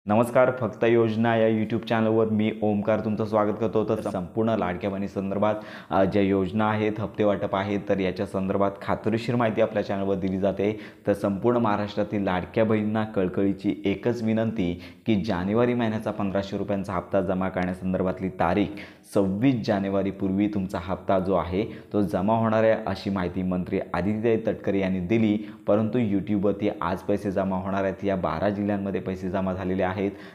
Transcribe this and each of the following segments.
नमस्कार. फक्त योजना या यूट्यूब चॅनलवर मी ओमकार तुमचं स्वागत करतो. तर संपूर्ण लाडक्या बहिणी संदर्भात ज्या योजना आहेत, हप्ते वाटप आहेत, तर याच्या संदर्भात खात्रीशीर माहिती आपल्या चॅनलवर दिली जाते. तर संपूर्ण महाराष्ट्रातील लाडक्या बहिणींना कळकळीची एकच विनंती की जानेवारी महिन्याचा 1500 रुपयांचा हप्ता जमा करण्यासंदर्भातली तारीख 26 जानेवारीपूर्वी तुमचा हप्ता जो आहे तो जमा होणार आहे, अशी माहिती मंत्री आदित्य तटकरे यांनी दिली. परंतु यूट्यूबवरती आज पैसे जमा होणार आहेत. या 12 जिल्ह्यांमध्ये पैसे जमा झालेले आहेत.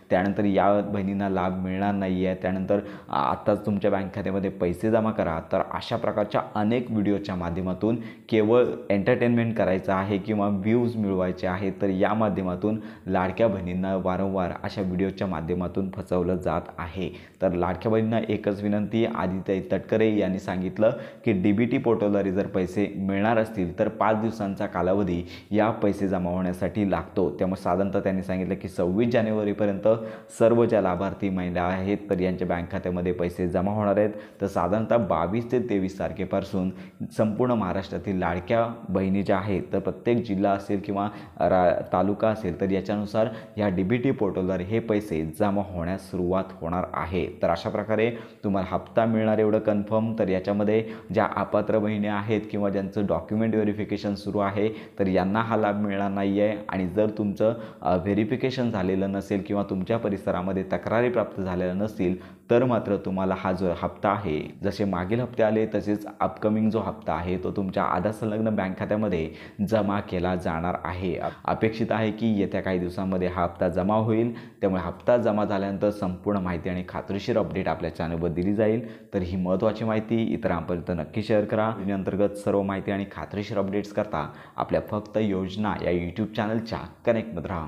त्यानंतर या बहिणींना लाभ मिळणार नाही आहे. त्यानंतर आत्ताच तुमच्या बँक खात्यामध्ये पैसे जमा करा. तर अशा प्रकारच्या अनेक व्हिडिओच्या माध्यमातून केवळ एंटरटेनमेंट करायचं आहे किंवा व्ह्यूज मिळवायचे आहेत, तर या माध्यमातून लाडक्या बहिणींना वारंवार अशा व्हिडिओच्या माध्यमातून फसवलं जात आहे. तर लाडक्या बहिणींना एकच विनंती, आदित्य तटकरे यांनी सांगितलं की DBT पोर्टलवर जर पैसे मिळणार असतील तर 5 दिवसांचा कालावधी या पैसे जमा होण्यासाठी लागतो. त्यामुळे साधारणतः त्यांनी सांगितलं की 26 जानेवारीपर्यंत सर्व ज्या लाभार्थी महिला आहेत तर यांच्या बँक खात्यामध्ये पैसे जमा होणार आहेत. तर साधारणतः 22 ते 23 तारखेपासून संपूर्ण महाराष्ट्रातील लाडक्या बहिणी ज्या आहेत तर प्रत्येक जिल्हा असेल किंवा तालुका असेल तर याच्यानुसार या DBT पोर्टलवर हे पैसे जमा होण्यास सुरुवात होणार आहे. तर अशा प्रकारे तुम्हाला हप्ता मिळणार एवढं कन्फर्म. तर याच्यामध्ये ज्या अपात्र बहिणी आहेत किंवा ज्यांचं डॉक्युमेंट व्हेरिफिकेशन सुरू आहे तर यांना हा लाभ मिळणार नाही आहे. आणि जर तुमचं व्हेरिफिकेशन झालेलं नसेल किंवा तुमच्या परिसरामध्ये तक्रारी प्राप्त झालेल्या नसतील तर मात्र तुम्हाला हा जो हप्ता आहे, जसे मागील हप्ते आले तसेच अपकमिंग जो हप्ता आहे तो तुमच्या आधार संलग्न बँक खात्यामध्ये जमा केला जाणार आहे. अपेक्षित आहे की येत्या काही दिवसांमध्ये हा हप्ता जमा होईल. त्यामुळे हप्ता जमा झाल्यानंतर संपूर्ण माहिती आणि खात्रीशीर अपडेट आपल्या चॅनलवर दिली जाईल. तर ही महत्त्वाची माहिती इतरांपर्यंत नक्की शेअर करा. अंतर्गत सर्व माहिती आणि खात्रीशीर अपडेट्स करता आपल्या फक्त योजना या यूट्यूब चॅनलच्या कनेक्टमध्ये राहा.